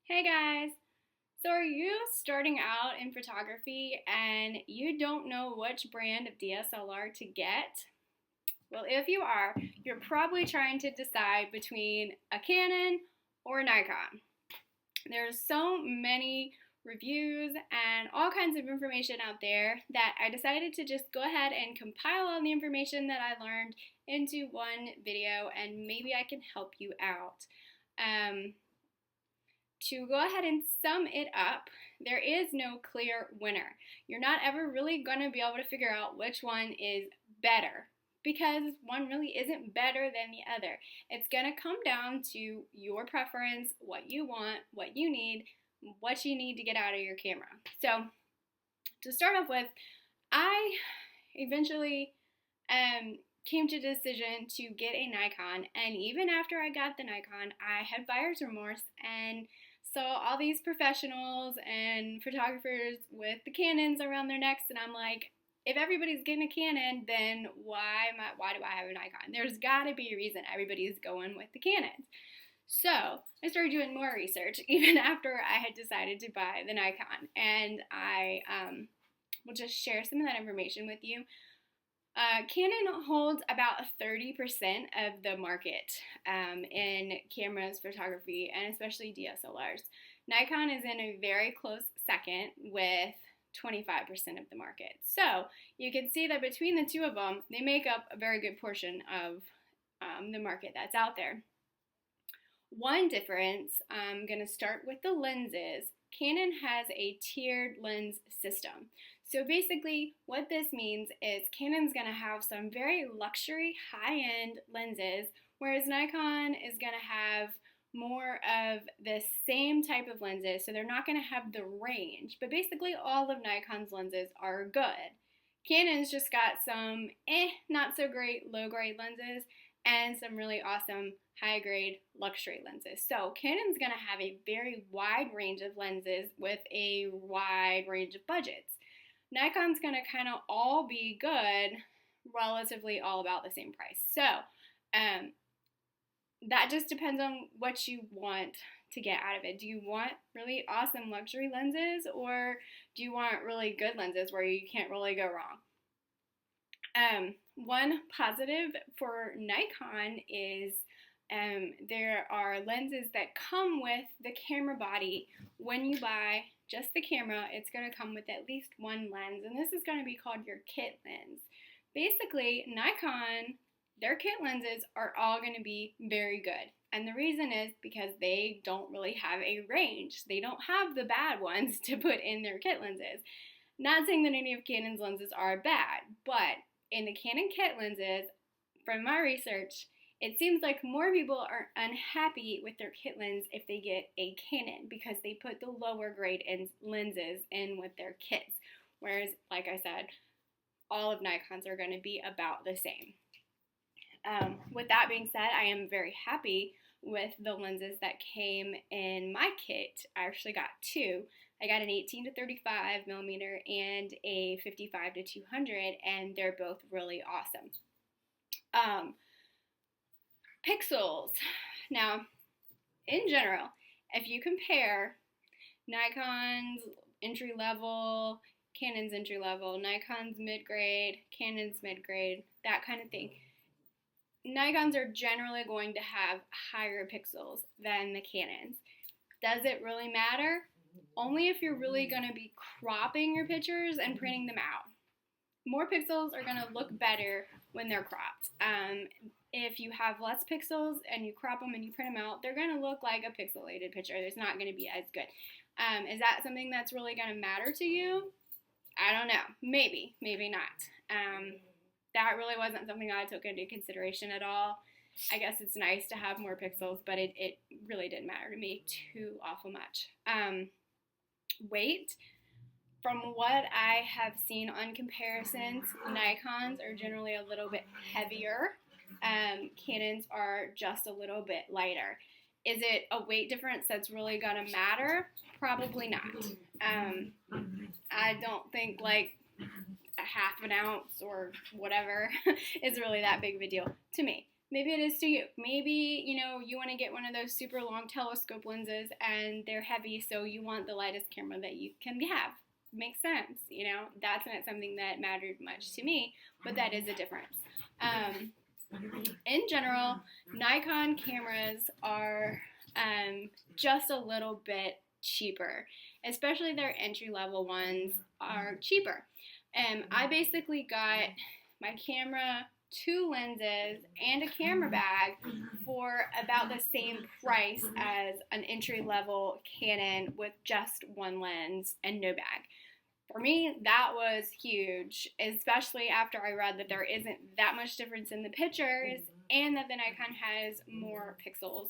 Hey guys! So are you starting out in photography and you don't know which brand of DSLR to get? Well, if you are, you're probably trying to decide between a Canon or a Nikon. There's so many reviews and all kinds of information out there that I decided to just go ahead and compile all the information that I learned into one video, and maybe I can help you out. To go ahead and sum it up, there is no clear winner. You're not ever really going to be able to figure out which one is better because one really isn't better than the other. It's going to come down to your preference, what you want, what you need to get out of your camera. So, to start off with, I eventually came to the decision to get a Nikon, and even after I got the Nikon, I had buyer's remorse and saw all these professionals and photographers with the Canons around their necks, and I'm like, if everybody's getting a Canon, then why do I have a Nikon? There's got to be a reason everybody's going with the Canons. So I started doing more research even after I had decided to buy the Nikon, and I will just share some of that information with you. Canon holds about 30% of the market in cameras, photography, and especially DSLRs. Nikon is in a very close second with 25% of the market. So you can see that between the two of them, they make up a very good portion of the market that's out there. One difference, I'm going to start with the lenses. Canon has a tiered lens system. So basically what this means is Canon's going to have some very luxury high-end lenses, whereas Nikon is going to have more of the same type of lenses, so they're not going to have the range. But basically all of Nikon's lenses are good. Canon's just got some not so great low-grade lenses and some really awesome high-grade luxury lenses. So Canon's going to have a very wide range of lenses with a wide range of budgets. Nikon's going to kind of all be good, relatively all about the same price. So that just depends on what you want to get out of it. Do you want really awesome luxury lenses, or do you want really good lenses where you can't really go wrong? One positive for Nikon is there are lenses that come with the camera body. When you buy just the camera, it's going to come with at least one lens, and this is going to be called your kit lens. Basically, Nikon, their kit lenses are all going to be very good. And the reason is because they don't really have a range. They don't have the bad ones to put in their kit lenses. Not saying that any of Canon's lenses are bad, but in the Canon kit lenses, from my research, it seems like more people are unhappy with their kit lens if they get a Canon because they put the lower grade lenses in with their kits. Whereas, like I said, all of Nikon's are going to be about the same. With that being said, I am very happy with the lenses that came in my kit. I actually got two. I got an 18 to 35 millimeter and a 55 to 200, and they're both really awesome. Pixels. Now, in general, if you compare Nikon's entry level, Canon's entry level, Nikon's mid-grade, Canon's mid-grade, that kind of thing, Nikons are generally going to have higher pixels than the Canons. Does it really matter? Only if you're really going to be cropping your pictures and printing them out. More pixels are going to look better when they're cropped. If you have less pixels and you crop them and you print them out, they're going to look like a pixelated picture. It's not going to be as good. Is that something that's really going to matter to you? I don't know. Maybe, maybe not. That really wasn't something I took into consideration at all. I guess it's nice to have more pixels, but it really didn't matter to me too awful much. Weight. From what I have seen on comparisons, Nikons are generally a little bit heavier. Canons are just a little bit lighter. Is it a weight difference that's really going to matter? Probably not. I don't think like a half an ounce or whatever is really that big of a deal to me. Maybe it is to you. Maybe, you know, you want to get one of those super long telescope lenses and they're heavy, so you want the lightest camera that you can have. Makes sense, you know. That's not something that mattered much to me, but that is a difference. In general, Nikon cameras are just a little bit cheaper, especially their entry-level ones are cheaper. I basically got my camera, 2 lenses, and a camera bag for about the same price as an entry-level Canon with just 1 lens and no bag. For me, that was huge, especially after I read that there isn't that much difference in the pictures and that the Nikon has more pixels.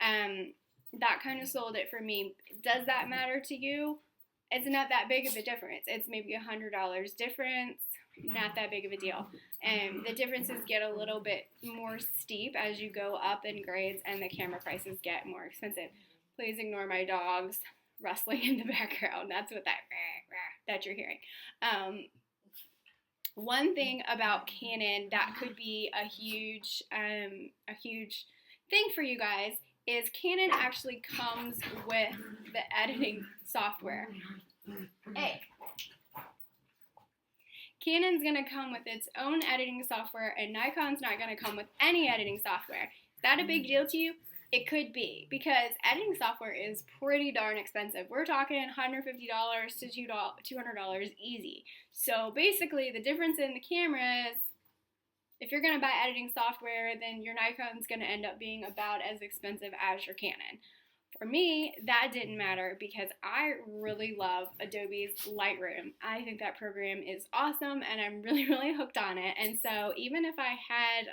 That kind of sold it for me. Does that matter to you? It's not that big of a difference. It's maybe $100 difference, not that big of a deal. The differences get a little bit more steep as you go up in grades and the camera prices get more expensive. Please ignore my dogs rustling in the background. That's what that you're hearing. One thing about Canon that could be a huge thing for you guys is Canon actually comes with the editing software. Hey. Canon's going to come with its own editing software, and Nikon's not going to come with any editing software. Is that a big deal to you? It could be, because editing software is pretty darn expensive. We're talking $150 to $200 easy. So basically, the difference in the cameras, if you're going to buy editing software, then your Nikon's going to end up being about as expensive as your Canon. For me, that didn't matter because I really love Adobe's Lightroom. I think that program is awesome and I'm really, really hooked on it. And so even if I had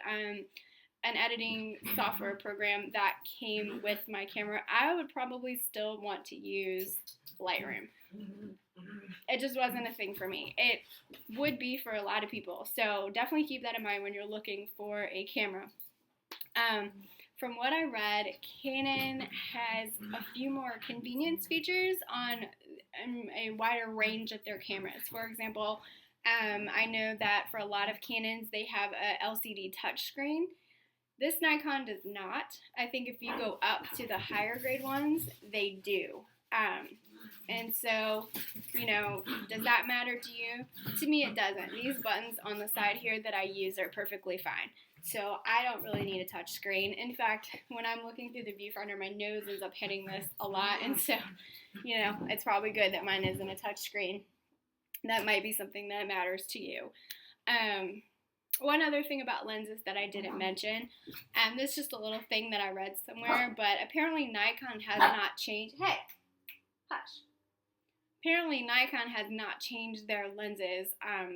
an editing software program that came with my camera, I would probably still want to use Lightroom. It just wasn't a thing for me. It would be for a lot of people. So definitely keep that in mind when you're looking for a camera. From what I read, Canon has a few more convenience features on a wider range of their cameras. For example, I know that for a lot of Canons, they have a LCD touchscreen. This Nikon does not. I think if you go up to the higher grade ones, they do. And so, you know, does that matter to you? To me, it doesn't. These buttons on the side here that I use are perfectly fine. So I don't really need a touch screen. In fact, when I'm looking through the viewfinder, my nose ends up hitting this a lot. And so, you know, it's probably good that mine isn't a touch screen. That might be something that matters to you. One other thing about lenses that I didn't mention, and this is just a little thing that I read somewhere, but apparently Nikon has not changed. Hey, hush. Apparently Nikon has not changed their lenses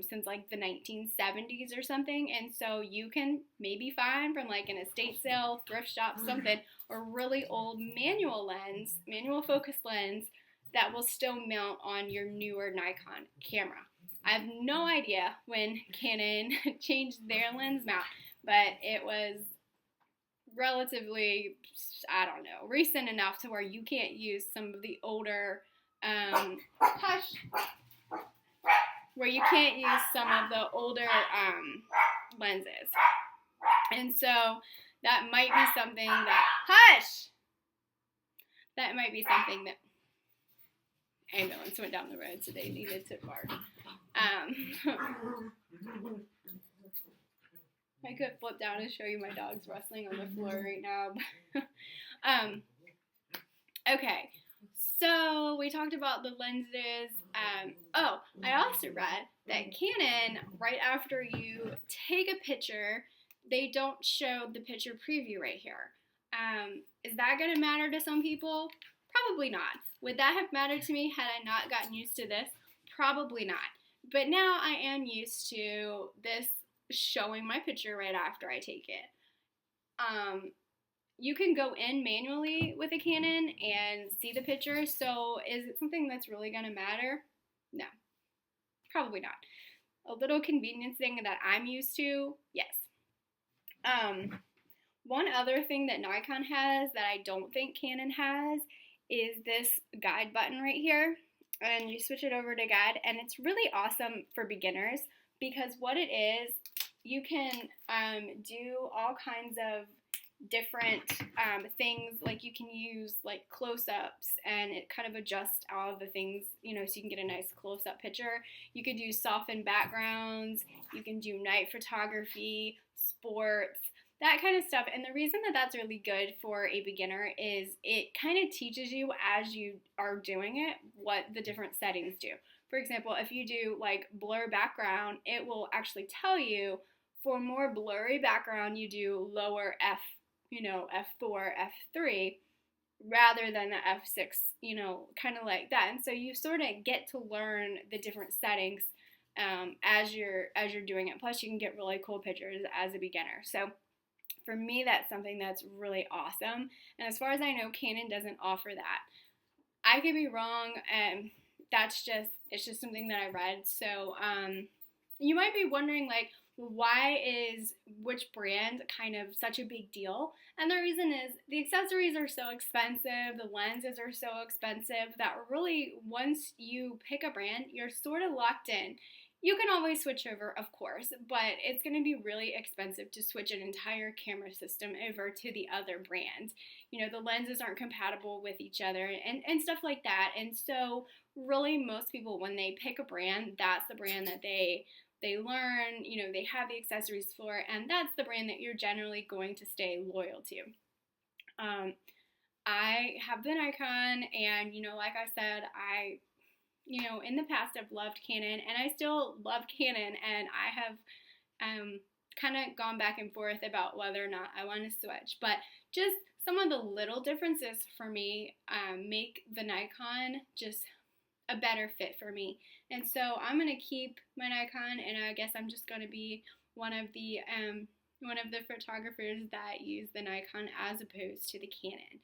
since like the 1970s or something, and so you can maybe find from like an estate sale, thrift shop, something, a really old manual lens, manual focus lens that will still mount on your newer Nikon camera. I have no idea when Canon changed their lens mount, but it was relatively, I don't know, recent enough to where you can't use some of the older where you can't use some of the older lenses. And so that might be something that, that might be something that, ambulance went down the road, so they needed to bark. I could flip down and show you my dogs wrestling on the floor right now. Okay. So we talked about the lenses. I also read that Canon, right after you take a picture, they don't show the picture preview right here. Is that going to matter to some people? Probably not. Would that have mattered to me had I not gotten used to this? Probably not. But now I am used to this showing my picture right after I take it. You can go in manually with a Canon and see the picture, so is it something that's really going to matter? No, probably not. A little convenience thing that I'm used to, yes. One other thing that Nikon has that I don't think Canon has is this guide button right here, and you switch it over to guide, and it's really awesome for beginners because what it is, you can do all kinds of different things. Like you can use like close-ups, and it kind of adjusts all of the things, you know, so you can get a nice close-up picture. You could do softened backgrounds, you can do night photography, sports, that kind of stuff. And the reason that that's really good for a beginner is it kind of teaches you as you are doing it what the different settings do. For example, if you do like blur background, it will actually tell you for more blurry background, you do lower F, you know, F4, F3, rather than the F6, you know, kind of like that. And so you sort of get to learn the different settings as you're doing it. Plus, you can get really cool pictures as a beginner. So for me, that's something that's really awesome. And as far as I know, Canon doesn't offer that. I could be wrong, and it's just something that I read. So you might be wondering, like, why is which brand kind of such a big deal? And the reason is the accessories are so expensive, the lenses are so expensive that really once you pick a brand, you're sort of locked in. You can always switch over, of course, but it's going to be really expensive to switch an entire camera system over to the other brand. You know, the lenses aren't compatible with each other and stuff like that. And so really most people, when they pick a brand, that's the brand that they learn, you know, they have the accessories for, and that's the brand that you're generally going to stay loyal to. I have the Nikon, and, you know, like I said, you know, in the past I've loved Canon, and I still love Canon, and I have kind of gone back and forth about whether or not I want to switch. But just some of the little differences for me make the Nikon just a better fit for me. And so I'm going to keep my Nikon, and I guess I'm just going to be one of the photographers that use the Nikon as opposed to the Canon.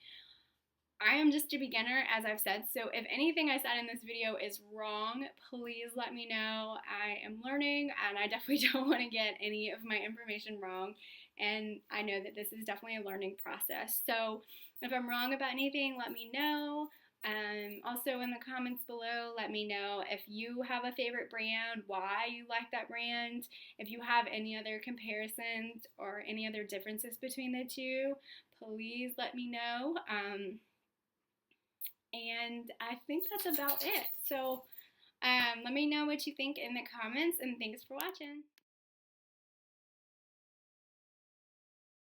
I am just a beginner, as I've said, so if anything I said in this video is wrong, please let me know. I am learning, and I definitely don't want to get any of my information wrong, and I know that this is definitely a learning process. So if I'm wrong about anything, let me know. Also in the comments below, let me know if you have a favorite brand, why you like that brand, if you have any other comparisons or any other differences between the two, please let me know. And I think that's about it. So let me know what you think in the comments, and thanks for watching.